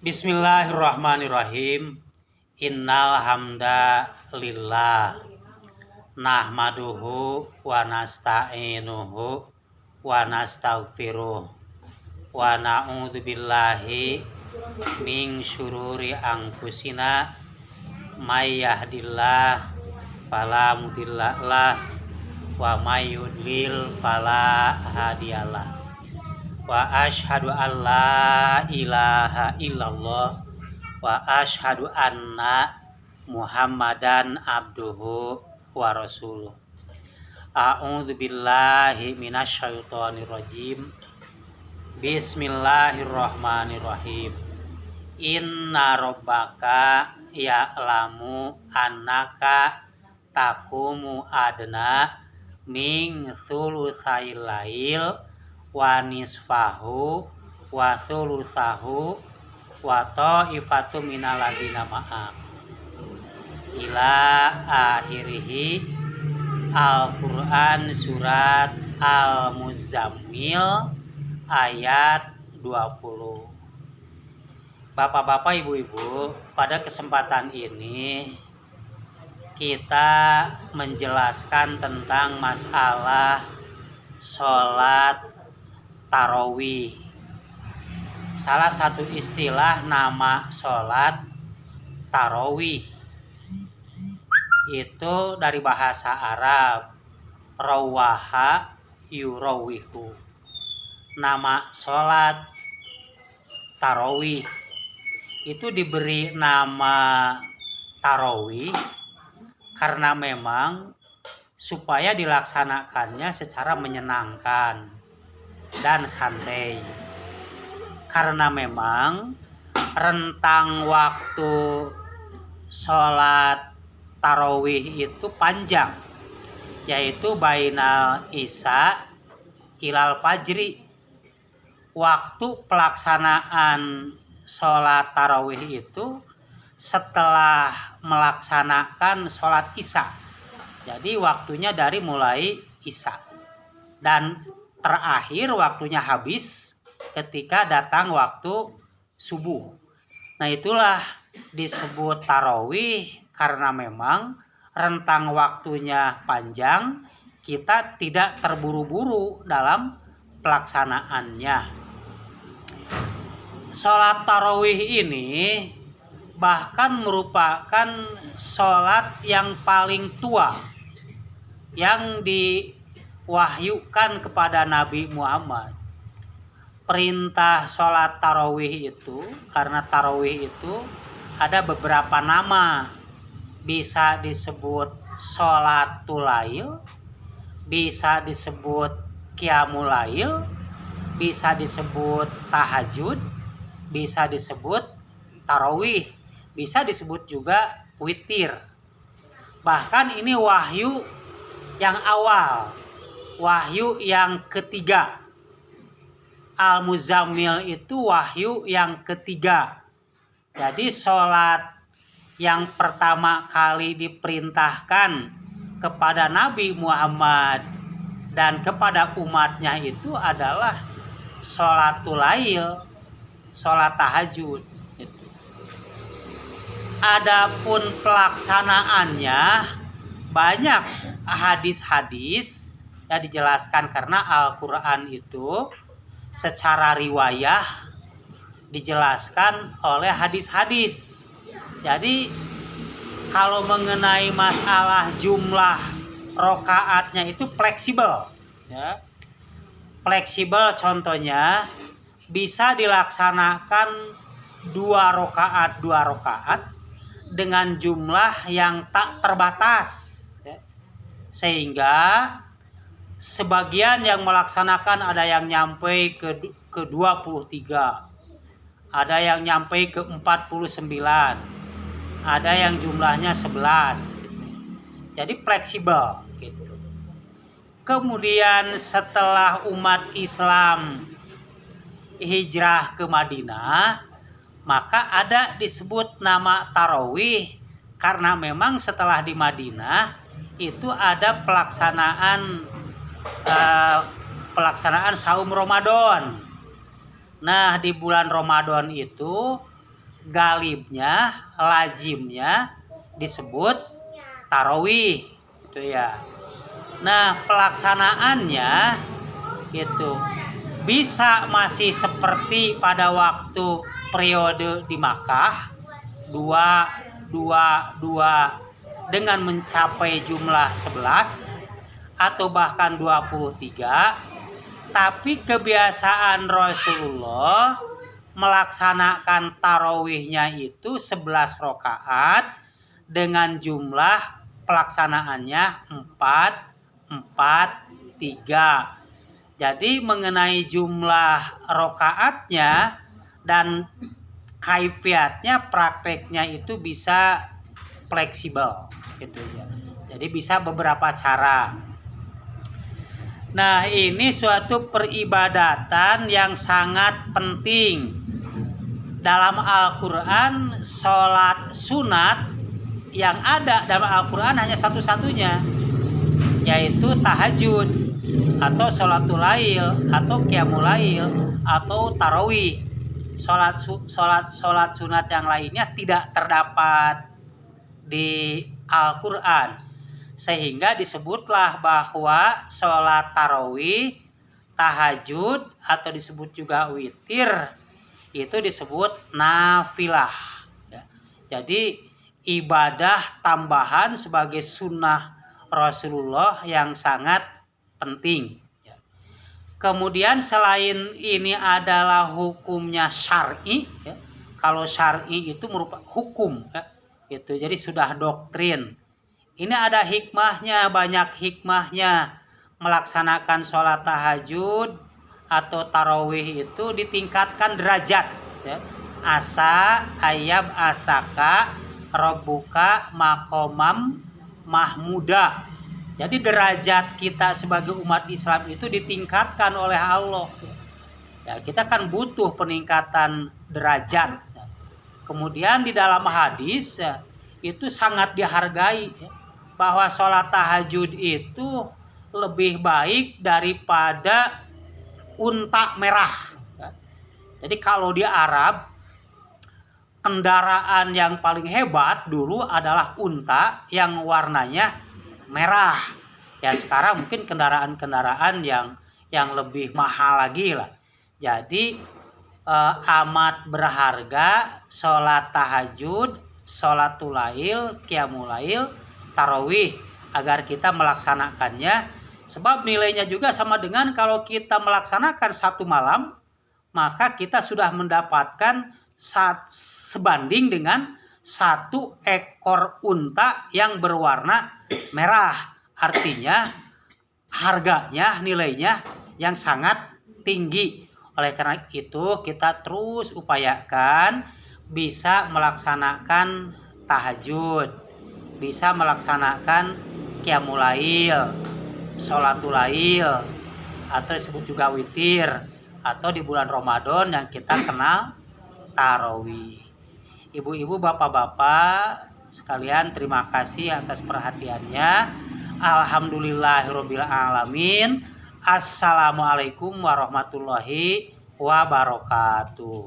Bismillahirrahmanirrahim. Innal hamda lillah nahmaduhu wa nasta'inuhu wa nastaghfiruh wa na'udzu billahi min syururi anfusina may yahdillah fala mudhillalah wa may yudlil fala hadiyalah. Wa asyhadu an la ilaha illallah wa asyhadu anna Muhammadan abduhu wa rasuluh. A'udzu billahi minasyaitonir rajim. Bismillahirrahmanirrahim. Inna rabbaka ya'lamu annaka taqumu adna min thulutsail lail wa nisfahu wa thulutsahu wa ta'ifatu minal ladzina ma'ak ila akhirih. Al-Quran surat Al-Muzammil ayat 20. Bapak-bapak, ibu-ibu, pada kesempatan ini kita menjelaskan tentang masalah sholat tarawih. Salah satu istilah nama sholat tarawih itu dari bahasa Arab rawaha yurawihu. Nama sholat tarawih itu diberi nama tarawih karena memang supaya dilaksanakannya secara menyenangkan dan santai, karena memang rentang waktu sholat tarawih itu panjang, yaitu bainal isya ilal fajri. Waktu pelaksanaan sholat tarawih itu setelah melaksanakan sholat isya, jadi waktunya dari mulai isya dan terakhir waktunya habis ketika datang waktu subuh. Nah, itulah disebut tarawih karena memang rentang waktunya panjang, kita tidak terburu-buru dalam pelaksanaannya. Sholat tarawih ini bahkan merupakan sholat yang paling tua yang diwahyukan kepada Nabi Muhammad. Perintah sholat tarawih itu, karena tarawih itu ada beberapa nama, bisa disebut sholatul lail, bisa disebut qiyamul lail, bisa disebut tahajud, bisa disebut tarawih, bisa disebut juga witir. Bahkan ini wahyu yang awal, wahyu yang ketiga. Al-Muzammil itu wahyu yang ketiga. Jadi sholat yang pertama kali diperintahkan kepada Nabi Muhammad dan kepada umatnya itu adalah sholatul lail, sholat tahajud. Adapun pelaksanaannya banyak hadis-hadis yang dijelaskan, karena Al-Quran itu secara riwayah dijelaskan oleh hadis-hadis. Jadi kalau mengenai masalah jumlah rokaatnya itu fleksibel, ya. Fleksibel, contohnya bisa dilaksanakan 2 rokaat dengan jumlah yang tak terbatas, ya. Sehingga sebagian yang melaksanakan ada yang nyampe ke 23, ada yang nyampe ke 49, ada yang jumlahnya 11 gitu. Jadi fleksibel gitu. Kemudian setelah umat Islam hijrah ke Madinah, maka ada disebut nama tarawih karena memang setelah di Madinah itu ada pelaksanaan saum Ramadan. Nah, di bulan Ramadan itu galibnya, lazimnya disebut tarawih itu ya. Nah, pelaksanaannya itu bisa masih seperti pada waktu periode di Makkah 2 dengan mencapai jumlah 11 atau bahkan 23, tapi kebiasaan Rasulullah melaksanakan tarawihnya itu 11 rakaat dengan jumlah pelaksanaannya 4, 3. Jadi mengenai jumlah rakaatnya dan kaifiatnya, prakteknya itu bisa fleksibel gitu ya. Jadi bisa beberapa cara. Nah, ini suatu peribadatan yang sangat penting. Dalam Al-Quran, sholat sunat yang ada dalam Al-Quran hanya satu-satunya, yaitu tahajud atau sholatul lail atau qiyamul lail atau tarawih. Sholat sunat yang lainnya tidak terdapat di Al-Quran, sehingga disebutlah bahwa sholat tarawih, tahajud atau disebut juga witir itu disebut nafilah ya. Jadi ibadah tambahan sebagai sunnah Rasulullah yang sangat penting ya. Kemudian selain ini adalah hukumnya syar'i ya. Kalau syar'i itu merupakan hukum ya. Gitu. Jadi sudah doktrin. Ini ada hikmahnya, banyak hikmahnya. Melaksanakan sholat tahajud atau tarawih itu ditingkatkan derajat ya. Asa ayab asaka rabbuka maqamam mahmuda. Jadi derajat kita sebagai umat Islam itu ditingkatkan oleh Allah ya. Kita kan butuh peningkatan derajat ya. Kemudian di dalam hadis ya, itu sangat dihargai ya, bahwa sholat tahajud itu lebih baik daripada unta merah ya. Jadi kalau di Arab kendaraan yang paling hebat dulu adalah unta yang warnanya merah ya. Sekarang mungkin kendaraan-kendaraan yang lebih mahal lagi lah. Jadi amat berharga sholat tahajud, sholatul lail, qiyamul lail, tarawih agar kita melaksanakannya. Sebab nilainya juga sama dengan kalau kita melaksanakan satu malam, maka kita sudah mendapatkan sebanding dengan satu ekor unta yang berwarna merah. Artinya harganya, nilainya yang sangat tinggi. Oleh karena itu kita terus upayakan bisa melaksanakan tahajud, bisa melaksanakan qiyamul lail, sholatul lail atau disebut juga witir, atau di bulan Ramadan yang kita kenal tarawih. Ibu-ibu, bapak-bapak sekalian, terima kasih atas perhatiannya. Alhamdulillahirabbil alamin. Assalamualaikum warahmatullahi wabarakatuh.